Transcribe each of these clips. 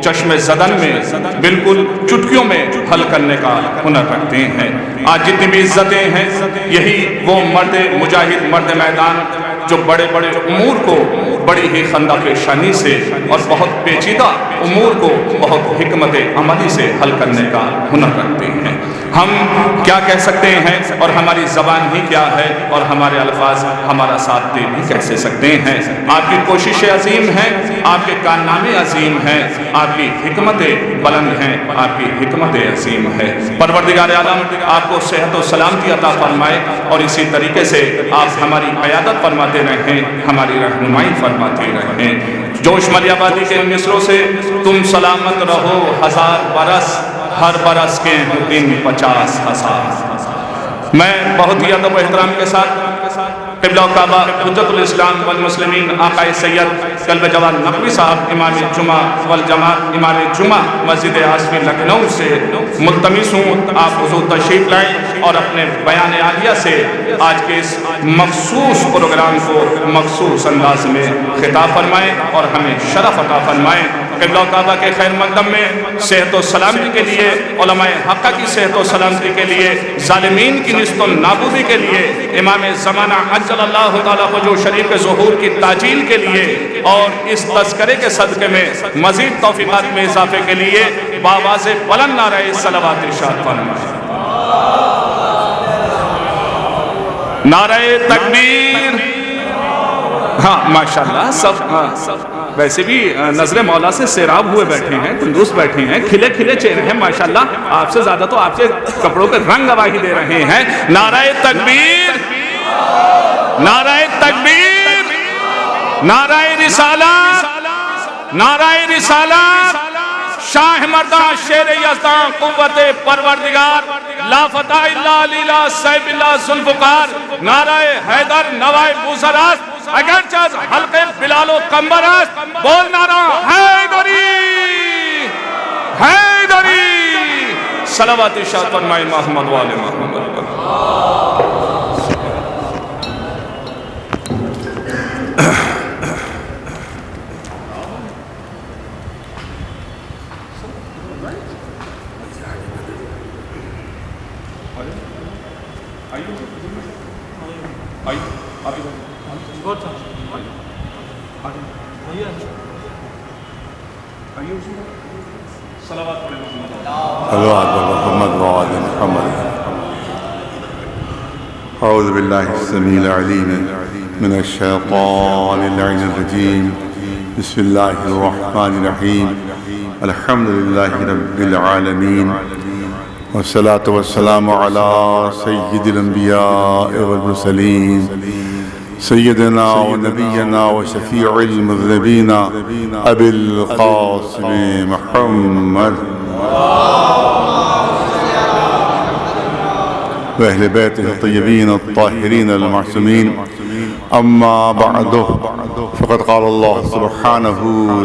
چشم زدن میں بالکل چٹکیوں میں حل کرنے کا ہنر رکھتے ہیں۔ آج جتنی بھی عزتیں ہیں یہی وہ مرد مجاہد، مرد میدان جو بڑے بڑے امور کو بڑی ہی خندہ پیشانی سے اور بہت پیچیدہ امور کو بہت حکمت عملی سے حل کرنے کا ہنر رکھتے ہیں۔ ہم کیا کہہ سکتے ہیں اور ہماری زبان ہی کیا ہے اور ہمارے الفاظ ہمارا ساتھ دے بھی کیسے سکتے ہیں؟ آپ کی کوششیں عظیم ہیں، آپ کے کارنامے عظیم ہیں، آپ کی حکمتیں بلند ہیں، آپ کی حکمتیں عظیم ہے۔ پروردگار عالم آپ کو صحت و سلامتی عطا فرمائے اور اسی طریقے سے آپ ہماری قیادت فرماتے رہیں، ہماری رہنمائی فرماتے رہیں۔ جوش مری آبادی کے مصروں سے تم سلامت رہو 1000 برس، ہر برس کے دن 50,000۔ میں بہت ہی ادب و احترام کے ساتھ قبلہ و کعبہ حجت الاسلام والمسلمین آقا سید قلب جواد نقوی صاحب امام جمعہ والجماعت امام جمعہ مسجد آصفی لکھنؤ سے ملتمس ہوں آپ حضور تشریف لائیں اور اپنے بیان عالیہ سے آج کے اس مخصوص پروگرام کو مخصوص انداز میں خطاب فرمائیں اور ہمیں شرف عطا فرمائیں۔ قبلہ و کعبہ کے خیر مقدم میں صحت و سلامتی کے لیے، علماء حقہ کی صحت و سلامتی کے لیے، ظالمین کی نست و نابودی کے لیے، امام زمانہ عجل اللہ تعالیٰ جو شریف ظہور کی تاجیل کے لیے اور اس تذکرے کے صدقے میں مزید توفیقات میں اضافے کے لیے بآواز بلند نعرہ صلوات ارشاد فرمائیں۔ نعرہ تکبیر۔ ہاں ماشاءاللہ سب ویسے بھی نظر مولا سے سیراب ہوئے بیٹھے ہیں، تندرست بیٹھے ہیں، کھلے کھلے چہرے ہیں ماشاءاللہ۔ آپ سے زیادہ تو آپ کے کپڑوں کے رنگ گواہی دے رہے ہیں۔ نعرہ تکبیر، نعرہ تکبیر، نعرہ رسالت، نعرہ رسالت، شاہ مردان شیر یزدان قوت پروردگار لا فتح الا لیلہ سیف اللہ ذوالفقار، نعرہ حیدر نوائے بوزراست اگرچہ حلقے بلال و قمبر است، بول نعرہ حیدری حیدری۔ صلوات ارشاد فرمائے محمد وآل محمد پر۔ أعوذ بالله السميع العليم من الشيطان اللعين الرجيم بسم الله الرحمن الرحيم الحمد لله رب العالمين والصلاة والسلام على سيد الأنبياء والمرسلين سيدنا ونبينا وشفيع المذنبين أبي القاسم محمد وأهل بيته الطيبين الطاهرين المعصومين، أما بعد فقد قال الله سبحانه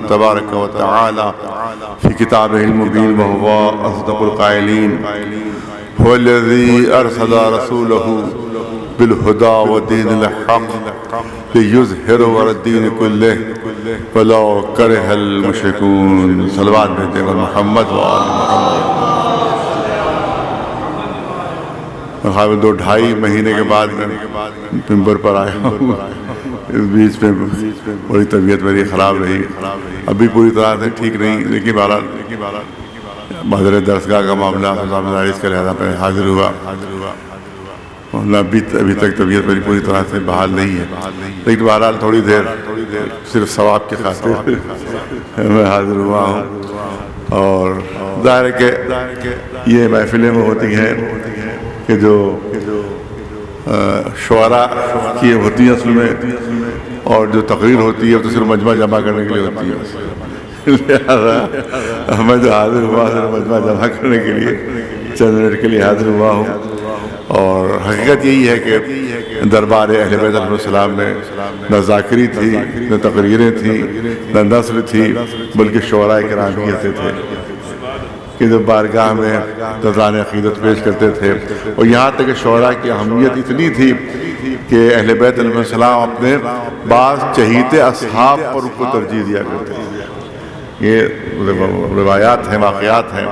تبارك وتعالى في كتابه المبين وهو أصدق القائلين هو الذي أرسل رسوله بالهدى ودين الحق ليظهره على الدين كله ولو كره المشركون۔ صلوات بھیجتے ہیں محمد وآل محمد۔ میں 2-2.5 مہینے کے بعد میں ممبر پر آیا ہوں۔ اس بیچ میں بڑی طبیعت میری خراب رہی، ابھی پوری طرح سے ٹھیک نہیں، لیکن بہرحال بحضر درسگاہ کا معاملہ اس کے لحاظ پہ حاضر ہوا۔ ابھی تک طبیعت میری پوری طرح سے بحال نہیں ہے، لیکن بہرحال تھوڑی دیر صرف ثواب کی خاطر میں حاضر ہوا ہوں۔ اور ظاہر ہے کہ یہ محفلیں وہ ہوتی ہیں کہ جو شعراء کی ہوتی ہیں اصل میں، اور جو تقریر ہوتی ہے وہ تو صرف مجمع جمع کرنے کے لیے ہوتی ہے، لہذا میں جو حاضر ہوا صرف مجمع جمع کرنے کے لیے چند منٹ کے لیے حاضر ہوا ہوں۔ اور حقیقت یہی ہے کہ دربار اہل بیت علیہ السلام میں نہ ذاکری تھی، نہ تقریریں تھیں، نہ نثر تھی، بلکہ شعراء کرام بھی ہوتے تھے کہ جو بارگاہ میں تذان عقیدت پیش کرتے تھے۔ اور یہاں تک کہ شعراء کی اہمیت اتنی تھی کہ اہل بیت علیہ السلام اپنے بعض چہیتے اصحاب پر ان کو ترجیح دیا کرتے تھے۔ یہ روایات ہیں، واقعات ہیں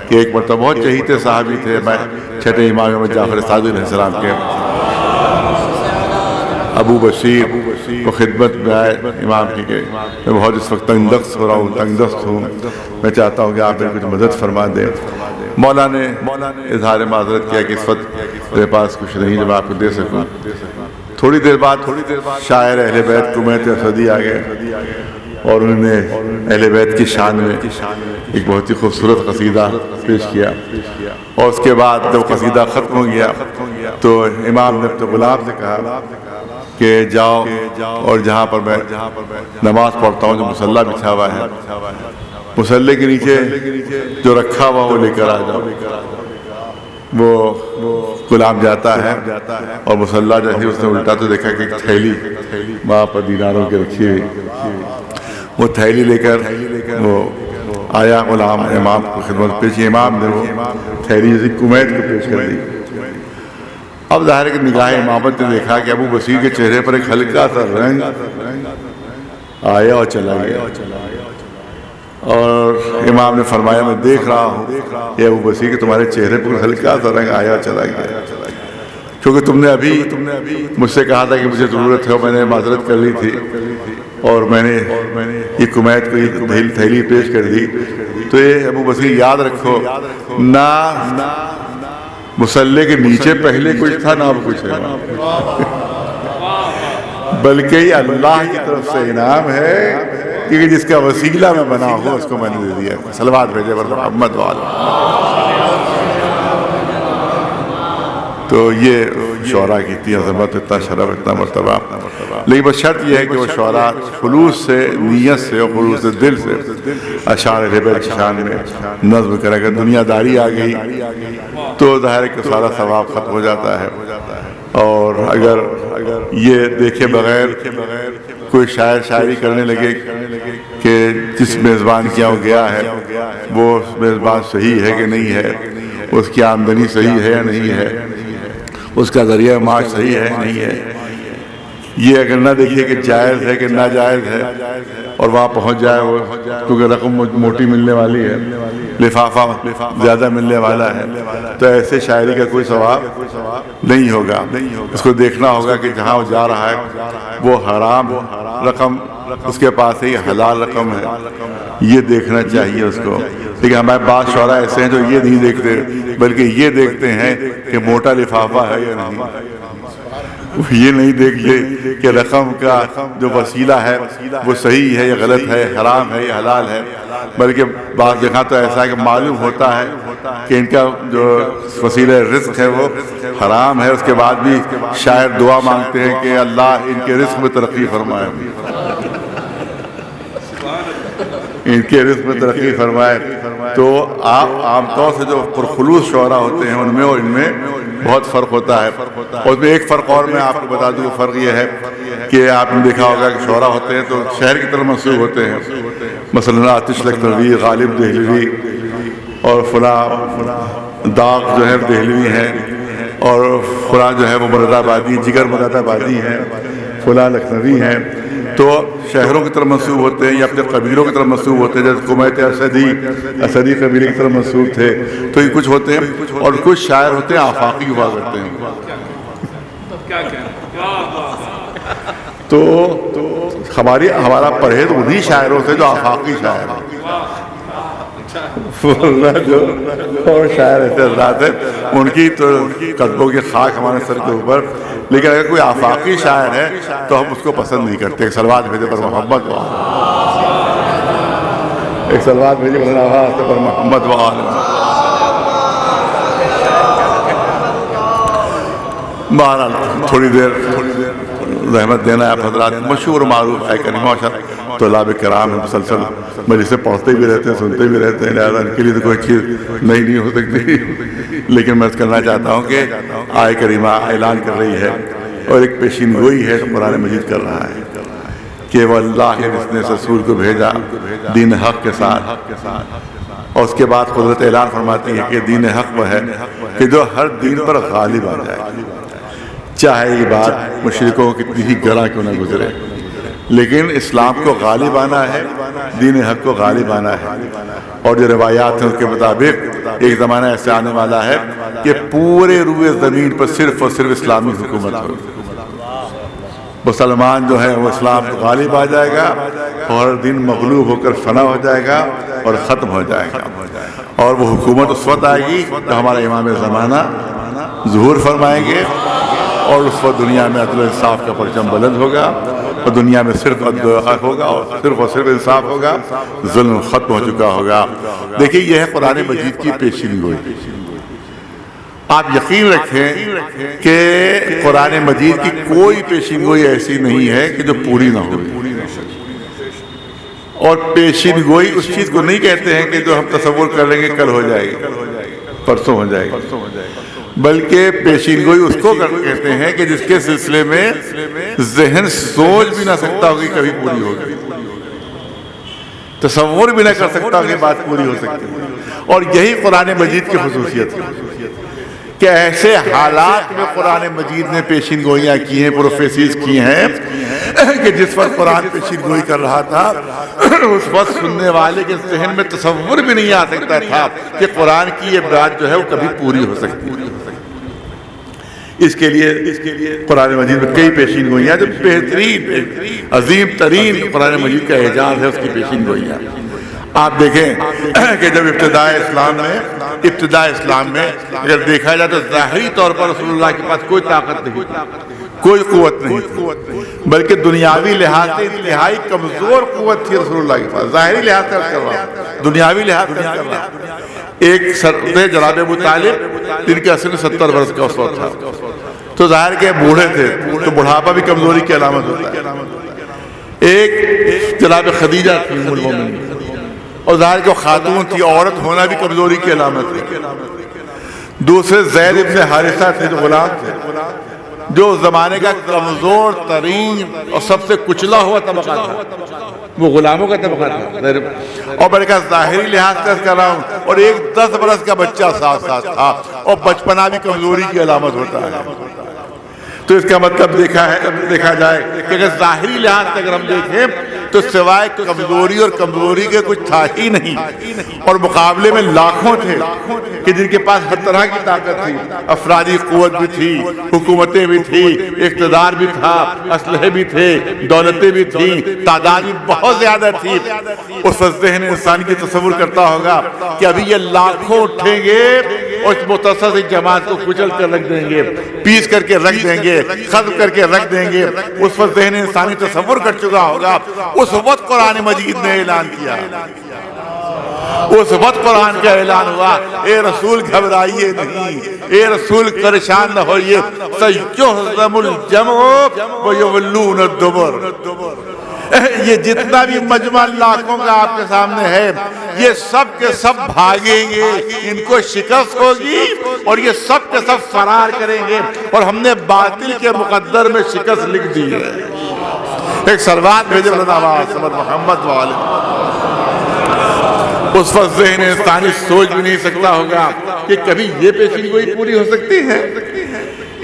کہ ایک مرتبہ بہت چہیتے صحابی تھے، میں چھٹے امام جعفر صادق علیہ السلام کے، ابو بشیر کو خدمت میں آئے امام کی کہ میں بہت اس وقت تنگ دست ہو رہا ہوں، تنگ دست ہوں، میں چاہتا ہوں کہ آپ میری کچھ مدد فرما دیں۔ مولا نے اظہار معذرت کیا کہ اس وقت میرے پاس کچھ نہیں جو میں آپ کو دے سکوں۔ تھوڑی دیر بعد شاعر اہل بیت کمیت اسدی آ گئے اور انہوں نے اہل بیت کی شان میں ایک بہت ہی خوبصورت قصیدہ پیش کیا، اور اس کے بعد جب قصیدہ ختم ہو گیا تو امام نے اپنے غلام سے کہا کہ جاؤ اور جہاں پر میں نماز پڑھتا ہوں جو مصلی بچھا ہوا ہے، مصلی کے نیچے جو رکھا ہوا وہ لے کر آ جاؤ۔ وہ غلام جاتا ہے اور مصلی جیسے اس نے الٹا تو دیکھا کہ ایک تھیلی وہاں پر دیناروں کی رکھی ہوئی، وہ تھیلی لے کر وہ آیا غلام امام کو خدمت پیش، امام نے وہ تھیلی جیسی کمیت کو پیش کر دی۔ اب ظاہر ہے کہ نگاہ امامت نے دیکھا کہ ابو بصیر کے چہرے پر ایک ہلکا سا رنگ آیا اور چلا گیا، اور امام نے فرمایا میں دیکھ رہا ہوں کہ ابو بصیر کہ تمہارے چہرے پر ہلکا سا رنگ آیا اور چلا گیا، کیونکہ تم نے ابھی مجھ سے کہا تھا کہ مجھے ضرورت ہے، اور میں نے معذرت کر لی تھی اور میں نے یہ کمیت کو یہ تھیلی پیش کر دی۔ تو یہ ابو بصیر یاد رکھو، نہ مصلی کے نیچے پہلے کچھ تھا نہ اب کچھ ہے، بلکہ یہ اللہ کی طرف سے انعام ہے کہ جس کا وسیلہ میں بنا ہو اس کو میں نے دے دیا۔ صلوات بھیجے پر محمد تو یہ شعراء کی اتنی عظمت، اتنا شرف، اتنا مرتبہ، لیکن بس شرط یہ ہے کہ وہ شعراء خلوص سے، نیت سے اور خلوص دل سے اشعار اہل بیت کی شان میں نظم کرے۔ اگر دنیا داری آ گئی تو ظاہر ہے کہ سارا ثواب ختم ہو جاتا ہے، اور اگر یہ دیکھے بغیر کوئی شاعر شاعری کرنے لگے کہ جس میزبان کیا ہو گیا ہے وہ میزبان صحیح ہے کہ نہیں ہے، اس کی آمدنی صحیح ہے یا نہیں ہے، اس کا ذریعہ معاش صحیح ہے نہیں ہے، یہ اگر نہ دیکھیے کہ جائز ہے کہ ناجائز ہے اور وہاں پہنچ جائے وہ، کیونکہ رقم موٹی ملنے والی ہے، لفافہ زیادہ ملنے والا ہے، تو ایسے شاعری کا کوئی ثواب نہیں ہوگا۔ اس کو دیکھنا ہوگا کہ جہاں وہ جا رہا ہے وہ حرام رقم اس کے پاس ہے یا حلال رقم ہے، یہ دیکھنا چاہیے اس کو۔ لیکن ہمارے بعض شعراء ایسے ہیں جو یہ نہیں دیکھتے بلکہ یہ دیکھتے ہیں کہ موٹا لفافہ ہے یا نہیں، یہ نہیں دیکھتے کہ رقم کا جو وسیلہ ہے وہ صحیح ہے یا غلط ہے، حرام ہے یا حلال ہے، بلکہ بعض جگہ تو ایسا ہے کہ معلوم ہوتا ہے کہ ان کا جو وسیلہ رزق ہے وہ حرام ہے، اس کے بعد بھی شاعر دعا مانگتے ہیں کہ اللہ ان کے رزق میں ترقی فرمائے، ان کے رزق میں ترقی فرمائے۔ تو عام طور سے جو پرخلوص شعراء ہوتے ہیں ان میں اور ان میں بہت فرق ہوتا ہے۔ اور میں ایک فرق اور میں آپ کو بتا دوں، فرق یہ ہے کہ آپ نے دیکھا ہوگا کہ شعراء ہوتے ہیں تو شہر کی طرف منسوب ہوتے ہیں، مثلا آتش لکھنوی، غالب دہلوی اور فلاں داغ جو ہے دہلوی ہیں، اور فلاں جو ہے وہ مراد آبادی، جگر مراد آبادی ہیں، فلاں لکھنوی ہیں، تو شہروں کی طرف منسوب ہوتے ہیں یا اپنے قبیلوں کی طرف منسوب ہوتے ہیں، جیسے کمیت اسدی قبیلے کی طرف منسوب تھے، تو یہ کچھ ہوتے ہیں، اور کچھ شاعر ہوتے ہیں آفاقی ہوا کرتے ہیں۔ تو ہمارا پرہیز انہی شاعروں سے جو آفاقی شاعر ہیں، جو اور شاعر ایسے حضرات ہیں ان کی تو قدموں کی خاک ہمارے سر کے اوپر، لیکن اگر کوئی آفاقی شاعر ہے تو ہم اس کو پسند نہیں کرتے۔ ایک صلوات بھیجے پر محمد و آل، ایک صلوات بھیجے پر محمد و آل۔ بہرحال تھوڑی دیر رحمت دینا ہے آپ حضرات، مشہور و معروف ہے کریمہ طلاب کرام مسلسل مجلسیں پڑھتے بھی رہتے ہیں، سنتے بھی رہتے ہیں، لہٰذا ان کے لیے تو کوئی چیز نہیں ہو سکتی، لیکن میں کرنا چاہتا ہوں کہ آئے کریمہ اعلان کر رہی ہے اور ایک پیشین گوئی ہے تو قرآن مجید کر رہا ہے کہ وہ اللہ ہے جس نے رسول کو بھیجا دین حق کے ساتھ، اور اس کے بعد قدرت اعلان فرماتی ہے کہ دین حق وہ ہے کہ جو ہر دین پر غالب آ جائے، چاہے یہ بات مشرکوں کی کتنی ہی گراں کیوں نہ گزرے، لیکن اسلام کو غالب آنا ہے، دین حق کو غالب آنا ہے، اور جو روایات ہیں اس کے مطابق ایک زمانہ ایسے آنے والا ہے کہ پورے روئے زمین پر صرف اور صرف اسلامی حکومت ہوگی۔ مسلمان جو ہے وہ اسلام کو غالب آ جائے گا اور ہر دن مغلوب ہو کر فنا ہو جائے گا اور ختم ہو جائے گا، اور وہ حکومت اس وقت آئے گی تو ہمارا امام زمانہ ظہور فرمائیں گے، اور اس وقت دنیا میں عدل و انصاف کا پرچم بلند ہوگا، اور دنیا میں صرف عدل و حق ہوگا اور صرف انصاف ہوگا، ظلم ختم ہو چکا ہوگا۔ دیکھیے یہ ہے قرآن مجید کی پیشین گوئی۔ آپ یقین رکھیں کہ قرآن مجید کی کوئی پیشین گوئی ایسی نہیں ہے کہ جو پوری نہ ہو، اور پیشین گوئی اس چیز کو نہیں کہتے ہیں کہ جو ہم تصور کر لیں گے کل ہو جائے گی، پرسوں ہو جائے گی، بلکہ پیشین گوئی اس کو کہتے ہیں کہ جس کے سلسلے میں ذہن سوچ بھی نہ سکتا ہو کہ کبھی پوری ہوگی، تصور بھی نہ کر سکتا ہو کہ بات پوری ہو سکتی ہے۔ اور یہی قرآن مجید کی خصوصیت ہے کہ ایسے حالات میں قرآن مجید نے پیشین گوئیاں کی ہیں، پروفیسیز کی ہیں، کہ جس وقت قرآن پیشین گوئی کر رہا تھا اس وقت سننے والے کے ذہن میں تصور بھی نہیں آ سکتا تھا کہ قرآن کی یہ بات جو ہے وہ کبھی پوری ہو سکتی ہے۔ اس کے لیے قرآن مجید میں کئی پیشین گوئیاں جو بہترین عظیم ترین قرآن مجید کا اعجاز ہے، اس کی پیشین گوئیاں آپ دیکھیں کہ جب ابتدائے اسلام میں اگر دیکھا جائے تو ظاہری طور پر رسول اللہ کے پاس کوئی طاقت نہیں، کوئی قوت نہیں، بلکہ دنیاوی لحاظ سے انتہائی کمزور قوت تھی رسول اللہ کے پاس۔ ظاہری لحاظ سے کر رہا ہوں، دنیاوی لحاظ سے کر رہا ہوں۔ ایک سر تھے جناب ابو طالب، جن کے اصل 70 برس کا اس وقت تھا، تو ظاہر کے بوڑھے تھے تو بڑھاپا بھی کمزوری کی علامت ہوتا ہے۔ ایک جناب خدیجہ تھی ام المومنین، اور ظاہر کہ خاتون تھی، عورت ہونا بھی کمزوری کی علامت ہے۔ دوسرے زید ابن حارثہ تھے جو غلام تھے، جو زمانے کا کمزور ترین اور سب سے کچلا ہوا طبقہ تھا، وہ غلاموں کا طبقہ تھا، اور بڑے کا ظاہری لحاظ سے کر رہا ہوں، اور ایک 10 برس کا بچہ ساتھ تھا، اور بچپنا بھی کمزوری کی علامت ہوتا ہے۔ تو اس کا مطلب دیکھا جائے کہ اگر ظاہری لحاظ سے اگر ہم دیکھیں تو سوائے کمزوری اور کمزوری کے کچھ تھا ہی نہیں، اور مقابلے میں لاکھوں تھے کہ جن کے پاس ہر طرح کی طاقت تھی، افرادی قوت بھی تھی، حکومتیں بھی تھی، اقتدار بھی تھا، اسلحے بھی تھے، دولتیں بھی تھیں، تعداد بھی بہت زیادہ تھی۔ اس وقت ذہن انسان کی تصور کرتا ہوگا کہ ابھی یہ لاکھوں اٹھیں گے اور اس مختصر سی جماعت کو کچل کر رکھ دیں گے، پیس کر کے رکھ دیں گے، ختم کر کے رکھ دیں گے۔ اس وقت ذہن انسانی تصور کر چکا ہوگا۔ اس وقت قرآن مجید نے اعلان کیا، اس وقت قرآن کا اعلان ہوا، اے رسول گھبرائیے نہیں، اے رسول پریشان نہ ہوئیے، سَيُحْزَمُ الْجَمْعُ وَيُوَلُّونَ الدُّبُرَ۔ یہ جتنا بھی مجمع لاکھوں کا آپ کے سامنے ہے، یہ سب کے سب بھاگیں گے، ان کو شکست ہوگی اور یہ سب کے سب فرار کریں گے، اور ہم نے باطل کے مقدر میں شکست لکھ دی ہے۔ ایک سلوات بھیجے محمد والے، اس وقت ذہن انسانی سوچ بھی نہیں سکتا ہوگا کہ کبھی یہ پیشین گوئی پوری ہو سکتی ہے۔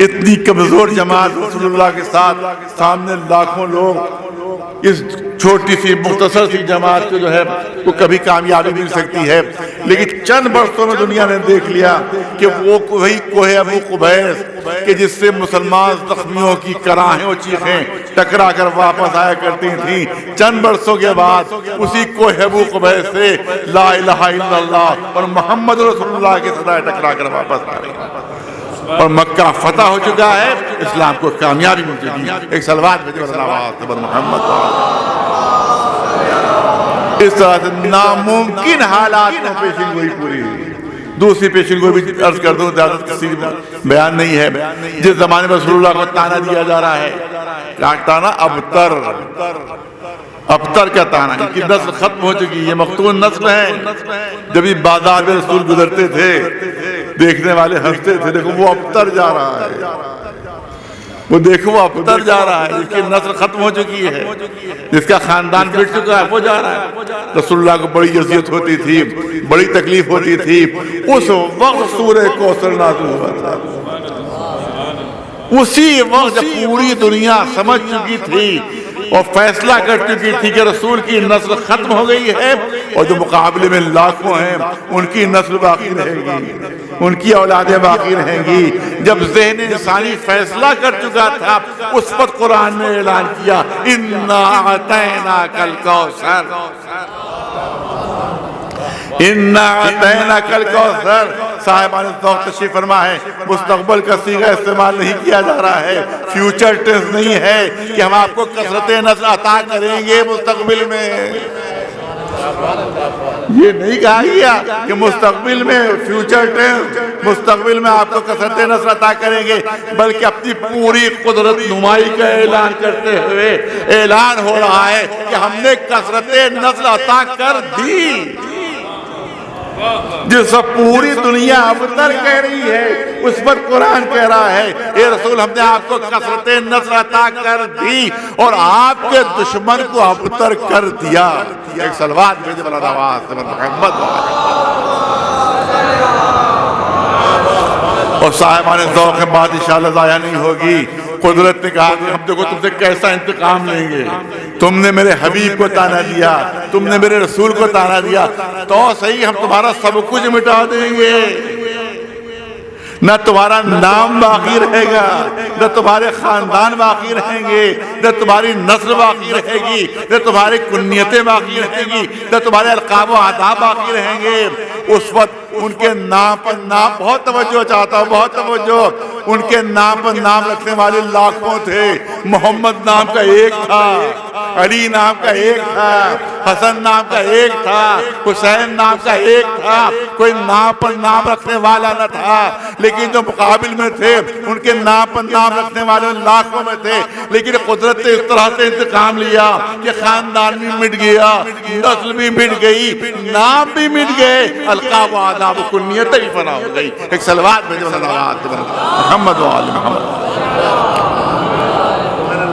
اتنی کمزور جماعت رسول اللہ کے ساتھ سامنے لاکھوں لوگ، اس چھوٹی سی مختصر سی جماعت کو جو ہے وہ کبھی کامیابی مل سکتی ہے، لیکن چند برسوں میں دنیا نے دیکھ لیا کہ وہ وہی کوہ ابو قبیس کہ جس سے مسلمان زخمیوں کی کراہیں و چیخیں ٹکرا کر واپس آیا کرتی تھیں، چند برسوں کے بعد اسی کوہ ابو قبیس سے لا الہ الا اللہ اور محمد رسول اللہ کی صدائیں ٹکرا کر واپس آ رہی ہیں، اور مکہ فتح ہو چکا ہے، اسلام کو کامیابی مل چکی ہے۔ ایک سلوات بھیجے محمد۔ اس طرح سے ناممکن حالات میں پیشین گوئی پوری ہوئی۔ دوسری پیشین گوئی بھی عرض کر دوں، زیادہ کسی بیان نہیں ہے۔ جس زمانے میں رسول اللہ کو تانا دیا جا رہا ہے، کیا تانا؟ ابتر کا تانا، ان کی نسل ختم ہو چکی، یہ مختون نسل ہے۔ جب یہ بازار میں رسول گزرتے تھے، دیکھنے والے ہنستے تھے، دیکھو وہ ابتر جا رہا ہے، وہ دیکھو وہ ابتر جا رہا ہے، جس کی نسل ختم ہو چکی ہے، جس کا خاندان بٹ چکا ہے، وہ جا رہا ہے۔ رسول اللہ کو بڑی اذیت ہوتی تھی، بڑی تکلیف ہوتی تھی۔ اس وقت سورہ کوثر نازل ہوا تھا، اسی وقت جب پوری دنیا سمجھ چکی تھی اور فیصلہ کر چکی تھی کہ رسول کی نسل ختم ہو گئی ہے اور جو مقابلے میں لاکھوں ہیں ان کی نسل باقی رہے گی، ان کی اولادیں باقی رہیں گی، جب ذہن انسانی فیصلہ کر چکا تھا، اس وقت قرآن نے اعلان کیا اِنَّا أَعْطَيْنَاكَ الْكَوْثَرَ، اِنَّا أَعْطَيْنَاكَ الْكَوْثَرَ۔ صاحبان ذوق تشریف فرما ہے، مستقبل کا صیغہ استعمال نہیں کیا جا رہا ہے، فیوچر ٹینس نہیں ہے کہ ہم آپ کو کثرت نسل عطا کریں گے مستقبل میں، یہ نہیں کہا گیا کہ مستقبل میں فیوچر ٹینس، مستقبل میں آپ کو کثرت نسل عطا کریں گے، بلکہ اپنی پوری قدرت نمائی کا اعلان کرتے ہوئے اعلان ہو رہا ہے کہ ہم نے کثرت نسل عطا کر دی، جس پر پوری دنیا ابتر کہہ رہی ہے اس پر قرآن کہہ رہا ہے اے رسول ہم نے آپ کو کثرت نسل عطا کر دی اور آپ کے دشمن کو ابتر کر دیا۔ ایک صلوات بھیجے مولانا آواز محمد اور صاحبان ذوق بات انشاءاللہ ضائع نہیں ہوگی۔ قدرت نے کہا کہ ہم دیکھو تم سے کیسا انتقام لیں گے، تم نے میرے حبیب کو تانا دیا، تم نے میرے رسول کو تانا دیا، تو صحیح ہم تمہارا سب کچھ مٹا دیں گے، نہ تمہارا نام باقی رہے گا، نہ تمہارے خاندان باقی رہیں گے، نہ تمہاری نسل باقی رہے گی، نہ تمہاری کنیتیں باقی رہیں گی، نہ تمہارے القاب و آداب باقی رہیں گے۔ اس وقت ان کے نام پر نام، بہت توجہ چاہتا ہوں، بہت توجہ، ان کے نام پر نام رکھنے والے لاکھوں تھے، محمد نام کا ایک تھا، علی نام کا ایک تھا، حسن نام کا ایک تھا، حسین نام کا ایک تھا، کوئی نام پر نام رکھنے والا نہ تھا، لیکن جو مقابل میں تھے ان کے نام پر نام رکھنے والے لاکھوں میں تھے، لیکن قدرت نے اس طرح سے انتقام لیا کہ خاندان بھی مٹ گیا، نسل بھی مٹ گئی، نام بھی مٹ گئے، القاب و آداب و کنیتیں بھی فنا ہو گئی۔ ایک صلوات بھیجو محمد و آل محمد،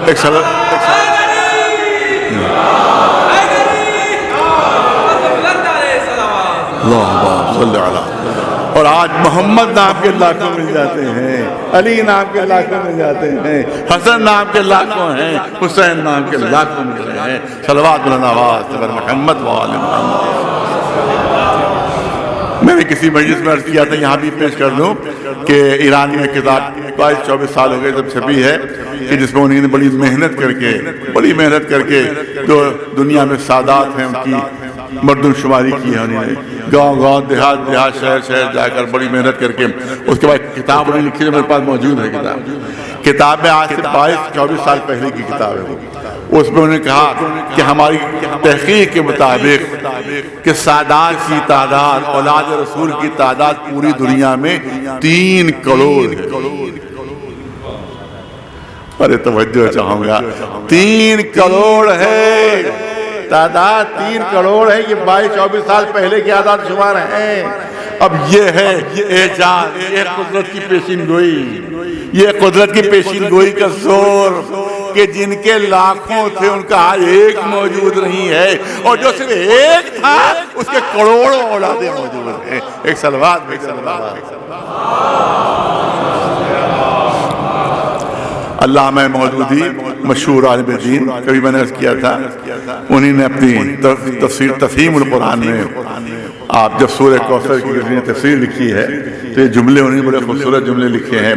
ایک صلوات اللہم صلی علیہ۔ اور آج محمد نام کے لاکھوں مل جاتے ہیں، علی نام کے لاکھوں مل جاتے ہیں، حسن نام کے لاکھوں ہیں، حسین نام کے لاکھوں مل رہے ہیں۔ صلوات آواز محمد و آل محمد۔ میں نے کسی مجلس میں عرض کیا تھا، یہاں بھی پیش کر دوں کہ ایران میں کتاب 22-24 سال ہو گئے جب چھپی ہے، کہ جس میں انہوں نے بڑی محنت کر کے جو دنیا میں سادات ہیں ان کی مردم شماری کی ہے، انہوں نے گاؤں دیہات شہر جا کر بڑی محنت کر کے اس کے بعد کتاب انہوں نے لکھی، جو میرے پاس موجود ہے۔ کتاب میں آج سے 22-24 سال پہلے کی کتاب ہے، اس میں انہوں نے کہا کہ ہماری تحقیق کے مطابق کہ سادات کی تعداد، اولاد رسول کی تعداد پوری دنیا میں 3 کروڑ ہے۔ ارے توجہ چاہوں گا، 3 کروڑ ہے تعداد، 3 کروڑ ہے۔ یہ 22-24 سال پہلے کی اعداد شمار ہیں۔ اب یہ ہے اعجاز، یہ قدرت کی پیشین گوئی، یہ قدرت کی پیشین گوئی کا زور کہ جن کے لاکھوں تھے ان کا آج ایک موجود نہیں ہے، اور جو صرف ایک تھا اس کے کروڑوں اولادیں موجود ہیں۔ ایک صلوات بھی علامہ مودودی مشہور عالم دین، کبھی میں نے عرض کیا تھا، انہی نے اپنی تفسیر تفہیم القرآن میں آپ جب سورہ کوثر کی تفسیر لکھی ہے تو یہ جملے انہوں نے بڑے خوبصورت جملے لکھے ہیں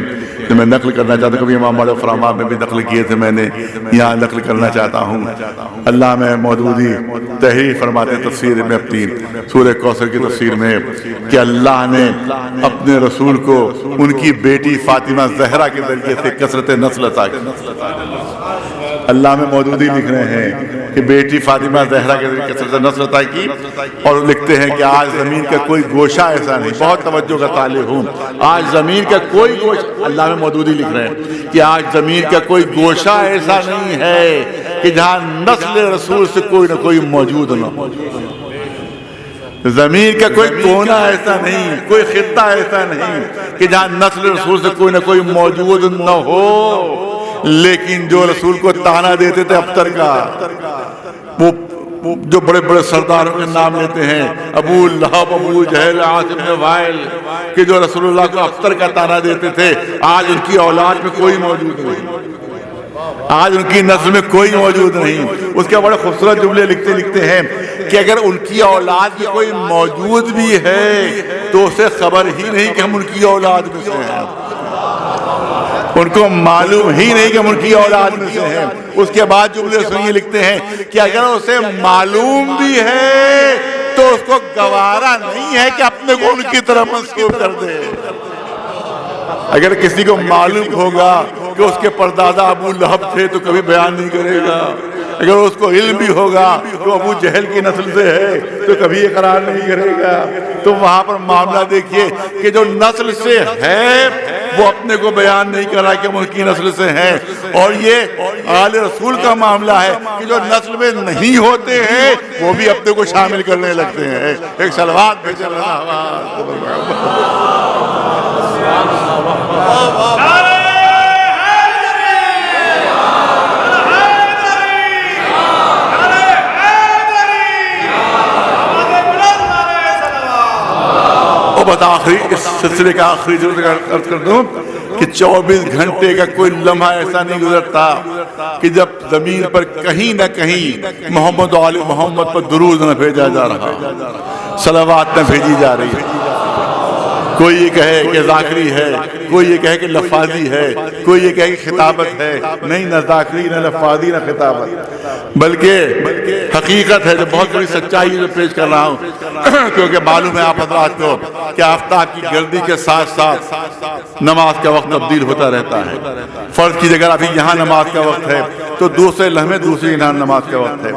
جو میں نقل کرنا چاہتا ہوں، کبھی امام مالک فرامات میں بھی نقل کیے تھے، میں نے یہاں نقل کرنا چاہتا ہوں۔ علامہ مودودی تحریر فرماتے ہیں تفسیر میں اپنی سورہ کوثر کی تفسیر میں کہ اللہ نے اپنے رسول کو ان کی بیٹی فاطمہ زہرا کے ذریعے سے کثرت نسل عطا کی۔ علامہ مودودی لکھ رہے ہیں کہ بیٹی فاطمہ زہرا کے ذریعے کثرت نسل عطا کی، اور لکھتے ہیں کہ آج زمین کا کوئی گوشہ ایسا نہیں، بہت توجہ کا طالب ہوں، آج زمین کا کوئی گوشہ، علامہ مودودی لکھ رہے ہیں کہ آج زمین کا کوئی گوشہ ایسا نہیں ہے کہ جہاں نسل رسول سے کوئی نہ کوئی موجود نہ ہو۔ زمین کا کوئی کونا ایسا نہیں، کوئی خطہ ایسا نہیں کہ جہاں نسل رسول سے کوئی نہ کوئی موجود نہ ہو، لیکن جو رسول کو تانا دیتے تھے ابتر کا، وہ جو بڑے بڑے سرداروں کے نام لیتے ہیں، ابو لہب، ابو جہل، عاص بن وائل، کہ جو رسول اللہ کو افطر کا طعنہ دیتے تھے، آج ان کی اولاد میں کوئی موجود نہیں، آج ان کی نسل میں کوئی موجود نہیں۔ اس کے بڑے خوبصورت جملے لکھتے ہیں کہ اگر ان کی اولاد میں کوئی موجود بھی ہے تو اسے خبر ہی نہیں کہ ہم ان کی اولاد میں سے ہیں، ان کو معلوم ہی نہیں کہ ہم ان کی اولاد میں سے ہیں۔ اس کے بعد جملے سنیے، لکھتے ہیں کہ اگر اسے معلوم بھی ہے تو اس کو گوارا نہیں ہے کہ اپنے کو ان کی طرف منسوب کر دے۔ اگر کسی کو معلوم ہوگا کہ اس کے پردادا ابو لہب تھے تو کبھی بیان نہیں کرے گا، اگر اس کو علم بھی ہوگا تو ابو جہل کی نسل سے ہے تو کبھی اقرار نہیں کرے گا۔ تو وہاں پر معاملہ دیکھیے کہ جو نسل سے ہے وہ اپنے کو بیان نہیں کر رہا کہ ہم ان کی نسل سے ہیں، اور یہ آل رسول کا معاملہ ہے کہ جو نسل میں نہیں ہوتے ہیں وہ بھی اپنے کو شامل کرنے لگتے ہیں۔ ایک صلوات بھیجیں بس آخری اس سلسلے کا آخری ضرورت عرض کر دوں کہ 24 گھنٹے کا کوئی لمحہ ایسا نہیں گزرتا کہ جب زمین پر کہیں نہ کہیں محمد و آل محمد پر درود نہ بھیجا جا رہا، صلوات نہ بھیجی جا رہی۔ کوئی یہ کہے کہ ذاکری ہے، کوئی یہ کہے کہ لفاظی ہے، کوئی یہ کہے کہ خطابت ہے، نہیں، نہ ذاکری نہ لفاظی نہ خطابت، بلکہ حقیقت ہے جو بہت بڑی سچائی جو پیش کر رہا ہوں، کیونکہ معلوم ہے آپ حضرات کو کہ آفتاب کی گردی کے ساتھ ساتھ نماز کا وقت تبدیل ہوتا رہتا ہے۔ فرض کی جگہ ابھی یہاں نماز کا وقت ہے تو دوسرے لمحے دوسری جگہ نماز کا وقت ہے،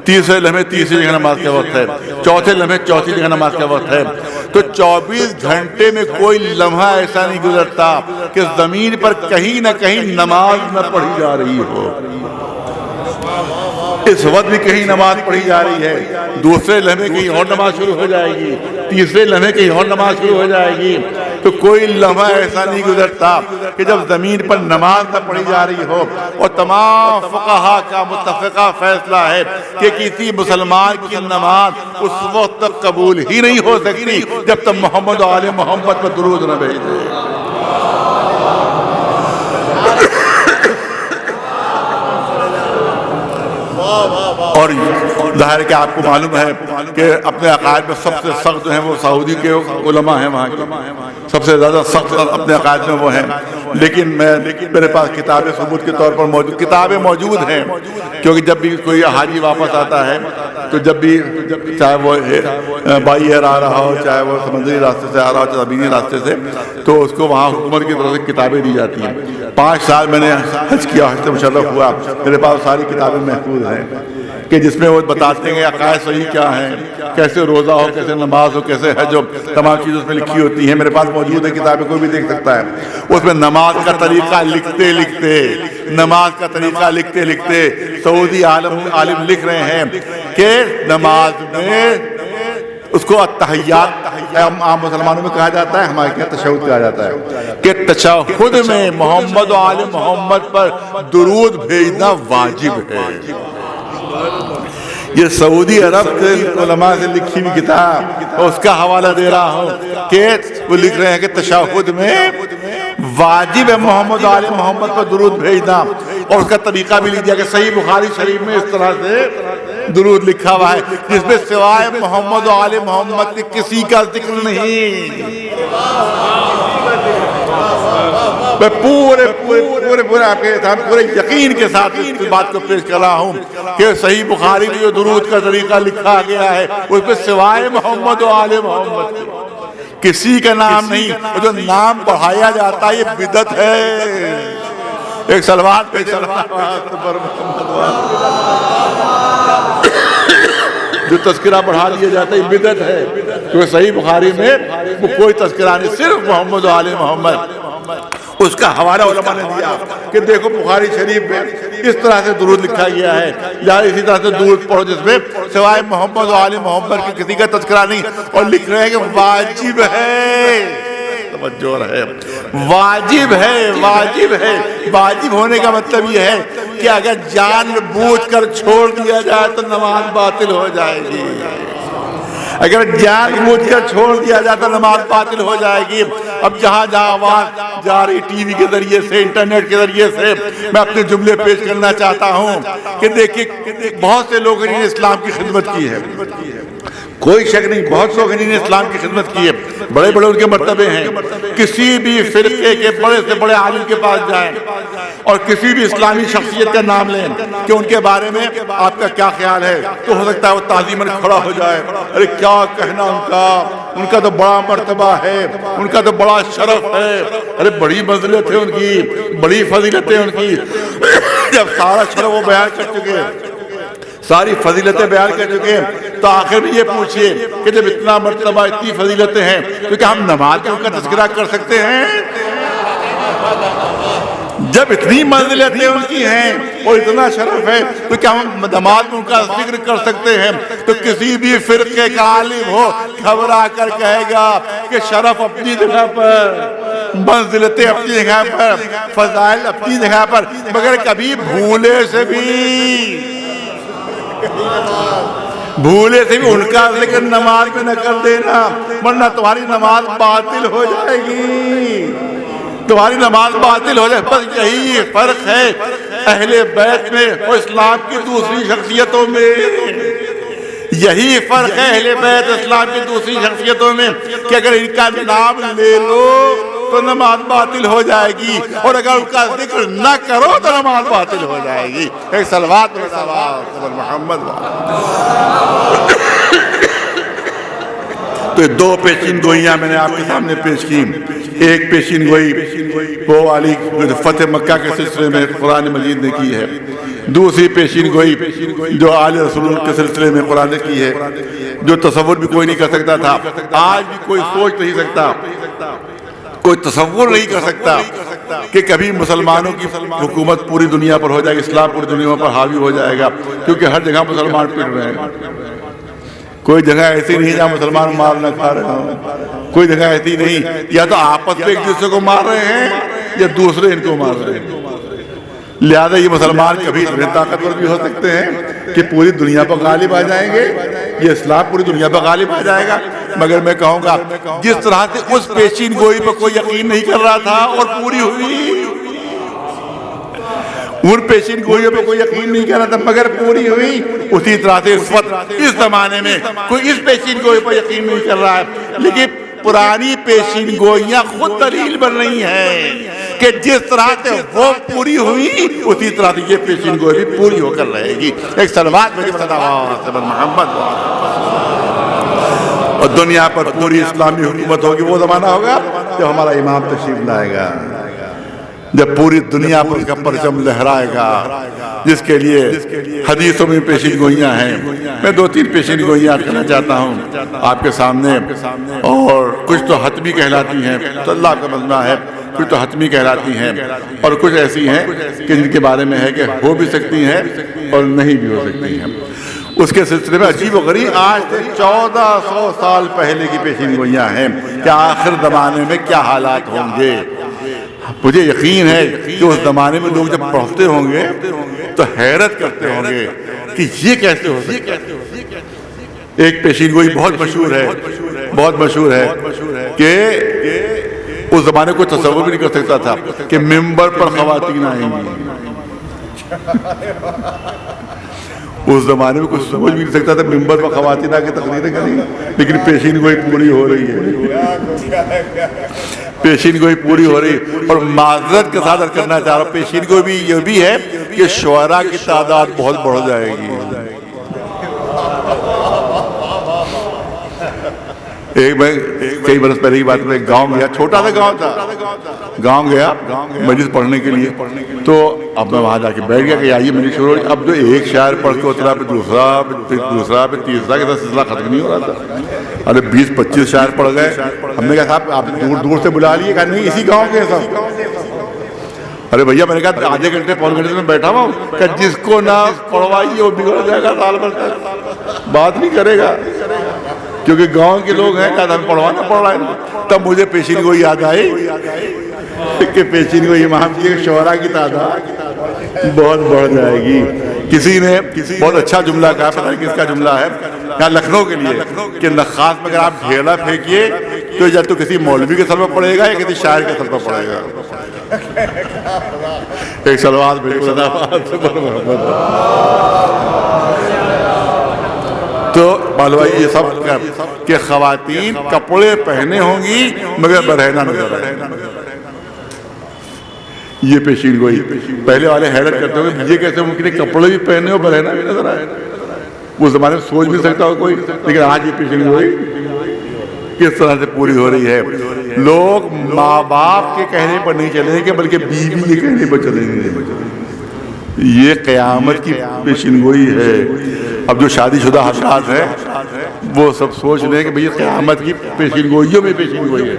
تیسرے لمحے تیسری جگہ نماز کا وقت ہے، چوتھے لمحے چوتھی جگہ نماز کا وقت ہے۔ تو 24 گھنٹے میں کوئی لمحہ ایسا نہیں گزرتا کہ زمین پر کہیں نہ کہیں نماز نہ پڑھی جا رہی ہو۔ اس وقت بھی کہیں نماز پڑھی جا رہی ہے، دوسرے لمحے کہیں اور نماز شروع ہو جائے گی، تیسرے لمحے کہیں اور نماز شروع ہو جائے گی۔ تو کوئی لمحہ ایسا نہیں گزرتا کہ جب زمین پر نماز نہ پڑھی جا رہی ہو، اور تمام فقہا کا متفقہ فیصلہ ہے کہ کسی مسلمان کی نماز اس وقت تک قبول ہی نہیں ہو سکتی جب تک محمد و آل محمد پر درود نہ بھیجے۔ اور ظاہر ہے کہ آپ کو معلوم ہے کہ اپنے عقائد میں سب سے سخت جو ہیں وہ سعودی کے علماء ہیں، وہاں کے سب سے زیادہ سخت اپنے عقائد میں وہ ہیں، لیکن میرے پاس کتابیں ثبوت کے طور پر کتابیں موجود ہیں، کیونکہ جب بھی کوئی حاجی واپس آتا ہے تو جب بھی چاہے وہ بائی ایئر آ رہا ہو، چاہے وہ سمندری راستے سے آ رہا ہو، چاہے زمینی راستے سے، تو اس کو وہاں حکومت کی طرف سے کتابیں دی جاتی ہیں۔ 5 سال میں نے حج کیا، حج سے مشرف ہوا، میرے پاس ساری کتابیں محفوظ ہیں کہ جس میں وہ بتاتے ہیں عقائد صحیح کیا ہیں، کیسے روزہ ہو، کیسے نماز ہو، کیسے حج ہو، تمام چیز اس میں لکھی ہوتی ہیں۔ میرے پاس موجود ہے کتابیں، کوئی بھی دیکھ سکتا ہے۔ اس میں نماز کا طریقہ لکھتے لکھتے سعودی عالم لکھ رہے ہیں کہ نماز میں اس کو التحیات عام مسلمانوں میں کہا جاتا ہے، ہمارے یہاں تشہد کہا جاتا ہے، کہ تشہد میں محمد و آل محمد پر درود بھیجنا واجب ہے۔ یہ سعودی عرب کے علماء سے لکھی ہوئی کتاب، اس کا حوالہ دے رہا ہوں کہ وہ لکھ رہے ہیں کہ تشہد میں واجب ہے محمد آل محمد پر درود بھیجنا، اور اس کا طریقہ بھی لکھ دیا کہ صحیح بخاری شریف میں اس طرح سے درود لکھا ہوا ہے جس میں سوائے محمد و آل محمد کے کسی کا ذکر نہیں۔ میں پورے آپ کے ساتھ پورے یقین کے ساتھ اس بات کو پیش کر رہا ہوں کہ صحیح بخاری میں جو درود کا طریقہ لکھا گیا ہے اس میں سوائے محمد و آل محمد کسی کا نام نہیں، اور جو نام بڑھایا جاتا ہے یہ بدعت ہے۔ ایک صلوات پہ جو تذکرہ بڑھا دیا جاتا ہے یہ بدعت ہے، کیونکہ صحیح بخاری میں وہ کوئی تذکرہ نہیں، صرف محمد و آل محمد۔ اس کا حوالہ علماء نے دیا کہ دیکھو بخاری شریف میں اس طرح سے درود لکھا گیا ہے، یا اسی طرح سے درود پڑھو جس میں سوائے محمد و آل محمد کی کسی کا تذکرہ نہیں، اور لکھ رہے ہیں کہ واجب ہے۔ توجہ ہے، واجب ہے، واجب ہے۔ واجب ہونے کا مطلب یہ ہے کہ اگر جان بوجھ کر چھوڑ دیا جائے تو نماز باطل ہو جائے گی. اگر جان بوجھ کر چھوڑ دیا جائے تو نماز باطل ہو جائے گی. اب جہاں جہاں آواز جا رہی ٹی وی کے ذریعے سے، انٹرنیٹ کے ذریعے سے، میں اپنے جملے پیش کرنا چاہتا ہوں کہ دیکھیے بہت سے لوگ نے اسلام کی خدمت کی ہے، کوئی شک نہیں، بہت لوگ نے اسلام کی خدمت کی ہے، بڑے بڑے ان کے مرتبے ہیں. کسی بھی فرقے کے بڑے سے بڑے عالم کے پاس جائیں اور کسی بھی اسلامی شخصیت کا نام لیں کہ ان کے بارے میں آپ کا کیا خیال ہے، تو ہو سکتا ہے وہ تعظیماً کھڑا ہو جائے. ارے کیا کہنا ان کا تو بڑا مرتبہ ہے، ان کا تو بڑا شرف ہے، ارے بڑی منزلت ہے ان کی، بڑی فضیلت ہے ان کی. جب سارا شرف وہ بیان کر چکے، ساری فضیلتیں بیان کر چکے ہیں، تو آخر میں یہ پوچھئے کہ جب اتنا مرتبہ، اتنی فضیلتیں ہیں، تو کیا ہم نماز میں ان کا تذکرہ کر سکتے ہیں؟ جب اتنی منزلتیں ان کی ہیں اور اتنا شرف ہے، تو کیا ہم نماز میں ان کا ذکر کر سکتے ہیں؟ تو کسی بھی فرقے کا عالم ہو گھبرا کر کہے گا کہ شرف اپنی جگہ پر، منزلتیں اپنی جگہ پر، فضائل اپنی جگہ پر، مگر کبھی بھولے سے بھی ان کا ذکر نماز میں نہ کر دینا، ورنہ تمہاری نماز باطل ہو جائے گی، تمہاری نماز باطل ہو جائے. بس یہی فرق ہے اہل بیت میں اور اسلام کی دوسری شخصیتوں میں. یہی فرق ہے اہل بیت اسلام کی دوسری شخصیتوں میں کہ اگر ان کا نام لے لو تو نماز باطل ہو جائے گی، اور اگر ان کا ذکر نہ کرو تو نماز باطل ہو جائے گی. ایک صلوات محمد. تو دو پیشین گوئیاں میں نے آپ کے سامنے پیش کی. ایک پیشین گوئی وہ علی فتح مکہ کے سلسلے میں قرآن مجید نے کی ہے، دوسری پیشین گوئی جو آل رسول کے سلسلے میں قرآن نے کی ہے، جو تصور بھی کوئی نہیں کر سکتا تھا، آج بھی کوئی سوچ نہیں سکتا، کوئی تصور نہیں کر سکتا کہ کبھی مسلمانوں کی حکومت پوری دنیا پر ہو جائے گی، اسلام پوری دنیا پر حاوی ہو جائے گا، کیونکہ ہر جگہ مسلمان پٹ رہے ہیں. کوئی جگہ ایسی نہیں جہاں مسلمان مار نہ کھا رہے ہوں، کوئی جگہ ایسی نہیں، یا تو آپس میں ایک دوسرے کو مار رہے ہیں یا دوسرے ان کو مار رہے ہیں. لہذا یہ مسلمان کبھی اتنے طاقتور بھی ہو سکتے ہیں کہ پوری دنیا پر غالب آ جائیں گے، یہ اسلام پوری دنیا پر غالب آ جائے گا. مگر میں کہوں گا جس طرح سے اس پیشین گوئی پر کوئی یقین نہیں کر رہا تھا اور پوری ہوئی، ان پیشین گوئیوں پہ کوئی یقین نہیں کر رہا تھا مگر پوری ہوئی، اسی طرح سے اس وقت اس زمانے میں کوئی اس پیشین گوئی پر یقین نہیں کر رہا ہے، لیکن پرانی پیشین گوئیاں خود دلیل بن رہی ہیں کہ جس طرح سے وہ پوری ہوئی اسی طرح سے یہ پیشین گوئی بھی پوری ہو کر رہے گی. ایک صلوات محمد. اور دنیا پر پوری اسلامی حکومت ہوگی. وہ زمانہ ہوگا جب ہمارا امام تشریف لائے گا، جب پوری دنیا پر اس کا پرچم لہرائے گا، جس کے لیے حدیثوں میں پیشین گوئیاں ہیں. میں دو تین پیشین گوئیاں کرنا چاہتا ہوں آپ کے سامنے، اور کچھ تو حتمی کہلاتی ہیں، تو اللہ کا مزمع ہے، کچھ تو حتمی کہلاتی ہیں، اور کچھ ایسی ہیں کہ جن کے بارے میں ہے کہ ہو بھی سکتی ہیں اور نہیں بھی ہو سکتی ہیں. اس کے سلسلے میں عجیب و غریب آج سے 1400 سال پہلے کی پیشین گوئیاں ہیں کہ آخر زمانے میں کیا حالات ہوں گے. مجھے یقین ہے کہ اس زمانے میں لوگ جب پڑھتے ہوں گے تو حیرت کرتے ہوں گے کہ یہ کیسے ہو سکتا ہے. ایک پیشین گوئی بہت مشہور ہے، بہت مشہور ہے کہ اس زمانے کو تصور بھی نہیں کر سکتا تھا کہ ممبر پر خواتین آئیں گی. اس زمانے میں کچھ سمجھ بھی نہیں سکتا تھا ممبر پر خواتین آ کے تقریریں کریں، لیکن پیشین گوئی پوری ہو رہی ہے، پیشین گوئی پوری ہو رہی. اور معذرت کے ساتھ کرنا چاہ رہا ہوں، پیشین گوئی بھی یہ بھی ہے کہ شعراء کی تعداد بہت بڑھ جائے گی. ایک میں کئی برس پہلے کی بات میں ایک گاؤں گیا، چھوٹا سا گاؤں تھا، گاؤں گیا مجلس پڑھنے کے لیے. تو اب میں وہاں جا کے بیٹھ گیا کہ آئیے مجلس شروع ہو. اب جو ایک شاعر پڑھ کے اترا، پھر دوسرا، پھر دوسرا، پھر تیسرا، کہ سلسلہ ختم نہیں ہو رہا تھا. ارے 20-25 شاعر پڑھ گئے. ہم نے کہا صاحب آپ دور دور سے بلا لیے. کہا نہیں اسی گاؤں کے سب. ارے بھیا میں نے کہا آدھے گھنٹے پون گھنٹے میں بیٹھا ہوا ہوں کہ جس کو نہ پڑھوائیے وہ بگڑ جائے گا، سال بھر تک بات نہیں کرے گا، کیونکہ گاؤں کے لوگ ہیں. کہا ہمیں پڑھوانا پڑ رہا ہے. تب مجھے پیشین گوئی یاد آئی کہ پیشین گوئی امام کی شعراء کی تعداد بہت بڑھ جائے گی. کسی نے بہت اچھا جملہ کہا, پتہ نہیں کس کا جملہ ہے, یہاں لکھنؤ کے لیے, کہ نخاس میں اگر آپ ڈھیلا پھینکیے تو یا تو کسی مولوی کے سر پر پڑے گا یا کسی شاعر کے سر پر پڑے گا. ایک سلوات بالکل. تو معلوم یہ سب کہ خواتین کپڑے پہنے ہوں گی مگر برہنہ نظر آئے. یہ پیشین گوئی. پہلے والے حیرت کرتے ہوئے یہ کیسے ممکن ہے کپڑے بھی پہنے ہو برہنہ بھی نظر آئے. اس زمانے میں سوچ بھی سکتا ہو کوئی, لیکن آج یہ پیشین گوئی کس طرح سے پوری ہو رہی ہے. لوگ ماں باپ کے کہنے پر نہیں چلیں گے بلکہ بیوی کے کہنے پر چلیں گے. یہ قیامت کی پیشین گوئی ہے. اب جو شادی شدہ حضرات ہیں وہ سب سوچ رہے ہیں کہ بھئی قیامت کی پیشین گوئیوں میں پیشین گوئی ہے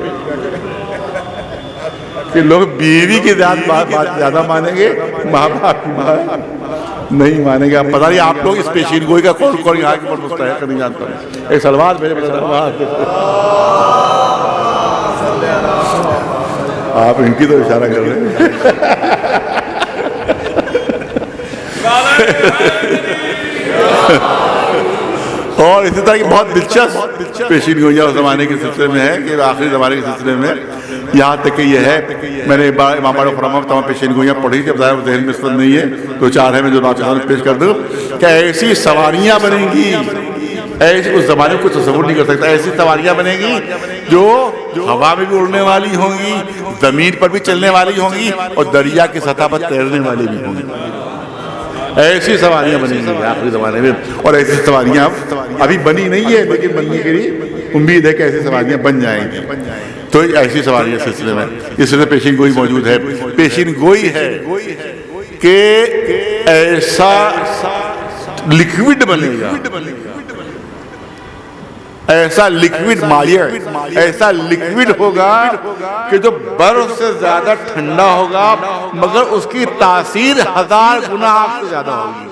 کہ لوگ بیوی کی بات زیادہ مانیں گے, ماں باپ کی بات نہیں مانیں گے. اب پتہ نہیں آپ لوگ اس پیشین گوئی کا کون یہاں کے پر مستحق نہیں جانتا. ایک سلوات میرے آپ ان کی تو اشارہ کر رہے ہیں. اور اسی طرح کی بہت دلچسپ پیشین گوئیاں اس زمانے کے سلسلے میں ہے کہ آخری زمانے کے سلسلے میں یہاں تک کہ یہ ہے, میں نے امام باڑ فرما تمام پیشین گوئیاں پڑھی تھی, اب ظاہر ذہن میں اس وقت نہیں ہے تو چار ہے میں جو بات پیش کر دوں کہ ایسی سواریاں بنیں گی, ایسی اس زمانے کو تصور نہیں کر سکتا, ایسی سواریاں بنیں گی جو ہوا میں بھی اڑنے والی ہوں گی, زمین پر بھی چلنے والی ہوں گی اور دریا کی سطح پر تیرنے والی بھی ہوں گی. ایسی سواریاں بنیں گی آخری زمانے میں. اور ایسی سواریاں ابھی بنی نہیں ہے لیکن بننے کے لیے امید ہے کہ ایسی سواریاں بن جائیں گی. تو ایسی سواریاں سلسلے میں اس سے پیشین گوئی موجود ہے. پیشین گوئی ہے کہ ایسا لکوڈ بنے گا, ایسا لکوڈ مائع, ایسا لکوڈ ہوگا کہ جو برف سے زیادہ ٹھنڈا ہوگا مگر اس کی تاثیر 1000 گنا آپ سے زیادہ ہوگی.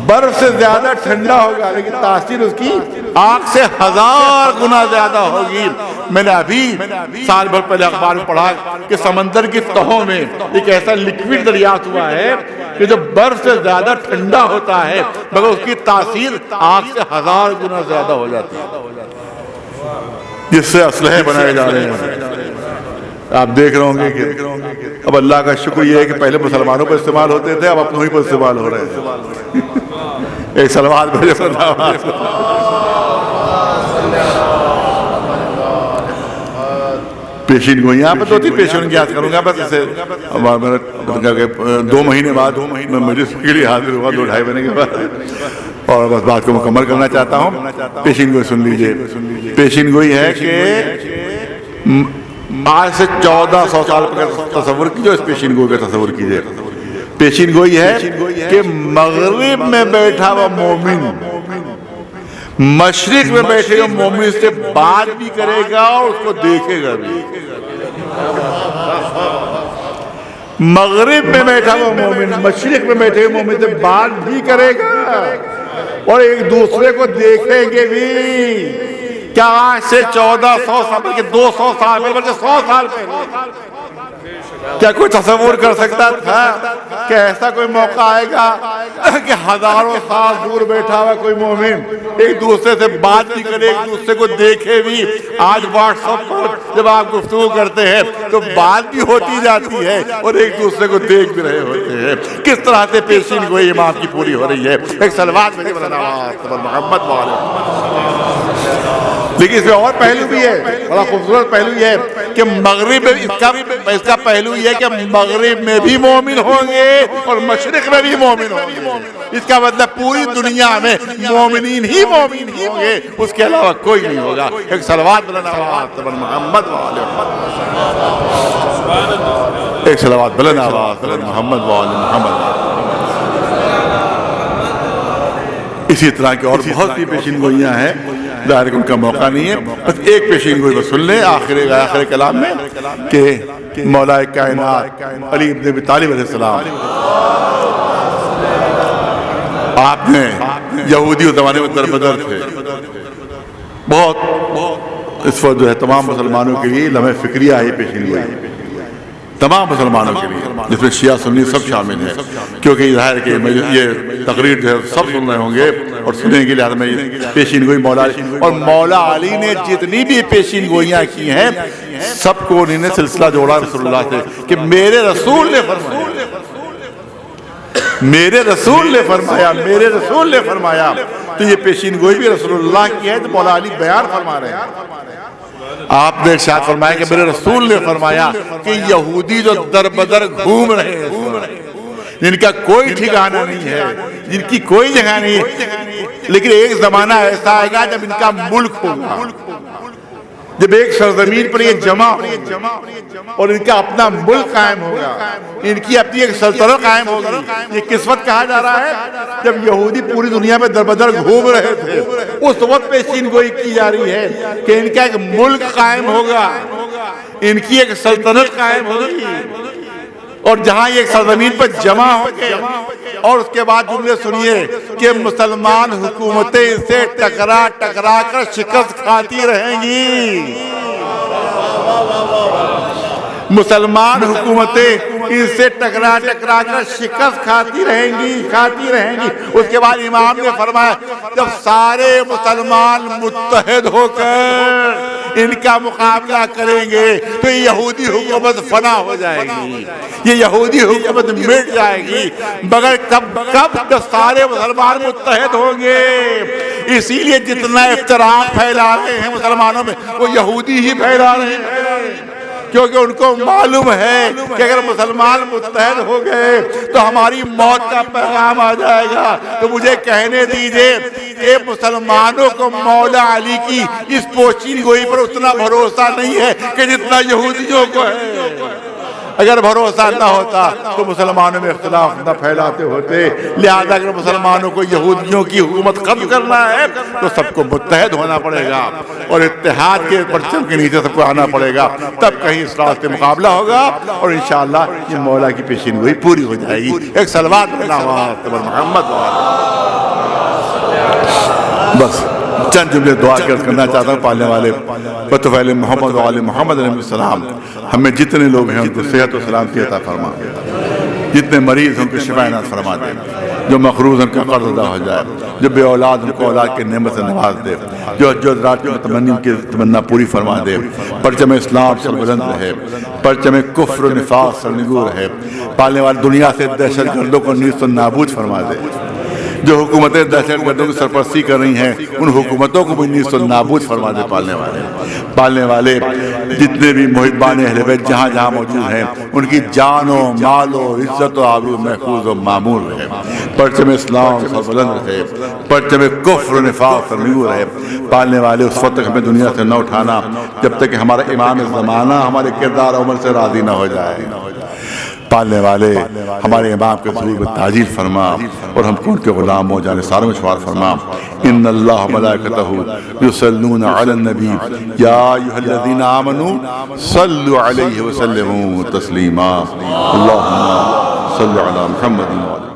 برف سے زیادہ ٹھنڈا ہوگا لیکن تاثیر اس کی آگ سے 1000 گنا زیادہ ہوگی. میں نے ابھی سال بھر پہلے اخبار میں پڑھا کہ سمندر کی تہوں میں ایک ایسا لکوڈ دریافت ہوا ہے کہ جو برف سے زیادہ ٹھنڈا ہوتا ہے مگر اس کی تاثیر آگ سے 1000 گنا زیادہ ہو جاتی ہے, جس سے اسلحے بنائے جا رہے ہیں. آپ دیکھ رہے ہوں گے کہ اب اللہ کا شکر یہ ہے کہ پہلے مسلمانوں پر استعمال ہوتے تھے, اب اپنوں ہی پر استعمال ہو رہے ہیں. ایک سلوات بھیجے پیشین گوئیاں پہ 2-3 پیشین گوئیاں یاد کروں گا بس. اسے 2 مہینے بعد میں مجلس کے لیے حاضر ہوا 2-2.5 مہینے کے بعد, اور بس بات کو مکمل کرنا چاہتا ہوں. پیشین گوئی سن لیجئے. پیشین گوئی ہے کہ آج سے 1400 سال کا تصور کیجئے, اس پیشین گوئی کا تصور کیجئے. پیشین گوئی ہے کہ مغرب میں بیٹھا ہوا مومن مشرق میں بیٹھے ہوئے مومن سے بات بھی کرے گا اور اس کو دیکھے گا بھی. مغرب میں بیٹھا ہوا مومن مشرق میں بیٹھے ہوئے مومن سے بات بھی کرے گا اور ایک دوسرے کو دیکھیں گے بھی. کیا آج سے 1400 سال بلکہ 200 سال بلکہ 100 سال پہلے کیا کوئی تصور کر سکتا تھا کہ ایسا کوئی موقع آئے گا کہ ہزاروں سال دور بیٹھا ہوا کوئی مومن ایک دوسرے سے بات بھی کرے, ایک دوسرے کو دیکھے بھی. آج واٹس ایپ پر جب آپ گفتگو کرتے ہیں تو بات بھی ہوتی جاتی ہے اور ایک دوسرے کو دیکھ بھی رہے ہوتے ہیں. کس طرح سے پیشین گوئی امام کی پوری ہو رہی ہے. ایک سلوات میں محمد والے. لیکن اس میں اور پہلو بھی ہے, بڑا خوبصورت پہلو یہ ہے کہ مغرب میں اس کا پہلو یہ ہے کہ مغرب میں بھی مومن ہوں گے اور مشرق میں بھی مومن ہوں گے. اس کا مطلب پوری دنیا میں مومنین ہی مومن ہوں گے, اس کے علاوہ کوئی نہیں ہوگا. ایک صلوات محمد والے. ایک صلوات بلند آواز محمد والے محمد. اسی طرح کی اور بہت سی پیشین گوئیاں ہیں, ظاہر ان کا موقع نہیں ہے. بس ایک پیشین گوئی بس سن لیں آخر کلام میں کہ مولا کائنات علی ابن ابی طالب علیہ السلام, آپ نے یہودی زمانے میں دربدر تھے. بہت اس وقت جو ہے تمام مسلمانوں کے لیے لمحہ فکریہ ہے پیشین گوئی تمام مسلمانوں کے لیے، جس میں شیعہ سنی سب شامل ہیں، کیونکہ ظاہر ہے کہ یہ تقریر جو ہے سب سن رہے ہوں گے اور سنیں گے، لہٰذا میں پیشین گوئی مولا علی، اور مولا علی نے جتنی بھی پیشین گوئیاں کی ہیں سب کو انہوں نے سلسلہ جوڑا رسول اللہ سے کہ میرے رسول نے فرمایا، میرے رسول نے فرمایا، میرے رسول نے فرمایا. تو یہ پیشین گوئی بھی رسول اللہ کی ہے تو مولا علی بیان فرما رہے ہیں. آپ نے ارشاد فرمایا کہ میرے رسول نے فرمایا کہ یہودی جو در بدر گھوم رہے ہیں، جن کا کوئی ٹھکانہ نہیں ہے، جن کی کوئی جگہ نہیں ہے، لیکن ایک زمانہ ایسا آئے گا جب ان کا ملک ہوگا، جب ایک سرزمین پر یہ جمع اور ان کا اپنا ملک قائم ہوگا، ان کی اپنی ایک سلطنت قائم ہوگی. یہ کس وقت کہا جا رہا ہے؟ جب یہودی پوری دنیا میں در بدر گھوم رہے تھے، اس وقت پیشین گوئی کی جا رہی ہے کہ ان کا ایک ملک قائم ہوگا، ان کی ایک سلطنت قائم ہوگی، اور جہاں یہ ایک سرزمین پر جمع ہوں گے. اور اس کے بعد جملے سنیے کہ مسلمان حکومتیں اس سے ٹکرا ٹکرا کر شکست کھاتی رہیں گی. مسلمان حکومتیں اس سے ٹکرا ٹکرا کر شکست کھاتی رہیں گی. اس کے بعد امام نے فرمایا جب سارے مسلمان متحد ہو کر ان کا مقابلہ کریں گے تو یہ یہودی حکومت فنا ہو جائے گی، یہ یہودی حکومت مٹ جائے گی، مگر کب جب سارے مسلمان متحد ہوں گے. اسی لیے جتنا افتراق پھیلا رہے ہیں مسلمانوں میں وہ یہودی ہی پھیلا رہے ہیں، کیونکہ ان کو معلوم ہے کہ اگر مسلمان متحد ہو گئے تو ہماری موت کا پیغام آ جائے گا. تو مجھے کہنے دیجئے کہ مسلمانوں کو مولا علی کی اس پیشین گوئی پر اتنا بھروسہ نہیں ہے کہ جتنا یہودیوں کو ہے. اگر بھروسہ نہ ہوتا تو مسلمانوں میں اختلاف نہ پھیلاتے ہوتے. لہذا اگر مسلمانوں کو یہودیوں کی حکومت ختم کرنا ہے تو سب کو متحد ہونا پڑے گا اور اتحاد کے پرچم کے نیچے سب کو آنا پڑے گا، تب کہیں اس راستے مقابلہ ہوگا اور انشاءاللہ یہ مولا کی پیشین گوئی پوری ہو جائے گی. ایک صلوات محمد. بس چند جملے دعا کرنا چاہتا ہوں. پالنے والے بطفیل محمد و آل محمد علیہ السلام ہمیں جتنے لوگ ہیں ان کو صحت و سلامتی عطا فرما، جتنے مریض ہیں ان کو شفا عنایت فرما دے، جو مقروض ہیں ان کا قرض ادا ہو جائے، جو بے اولاد ان کو اولاد کے نعمت سے نواز دے، جو رات کی تمنی کی تمنا پوری فرما دے. پرچم اسلام سربلند رہے، پرچم کفر و نفاق سرنگور رہے. پالنے والے دنیا سے دہشت گردوں کو نیست و نابود فرما دے. جو حکومتیں دہشت گردوں کی سرپرستی کر رہی ہیں ان حکومتوں کو بھی نیست و نابود فرما دے. پالنے والے جتنے بھی محبان اہل بیت جہاں جہاں موجود ہیں ان کی جان و مال و عزت و آبرو محفوظ و معمور رہے. پرچم اسلام سربلند رہے، پرچم کفر و نفاق سرنگور رہے. پالنے والے اس وقت تک ہمیں دنیا سے نہ اٹھانا جب تک کہ ہمارا امام زمانہ ہمارے کردار عمل سے راضی نہ ہو جائے. پالنے والے ہمارے امام کے ظہور میں تعجیل فرما اور ہم کو ان کے غلام ہو جانے ساروں میں شمار فرما. ان اللہ ملائکتہ یصلون علی النبی یا ایھا الذین آمنوا صلوا علیہ وسلموا تسلیما. اللہم صل علی محمد.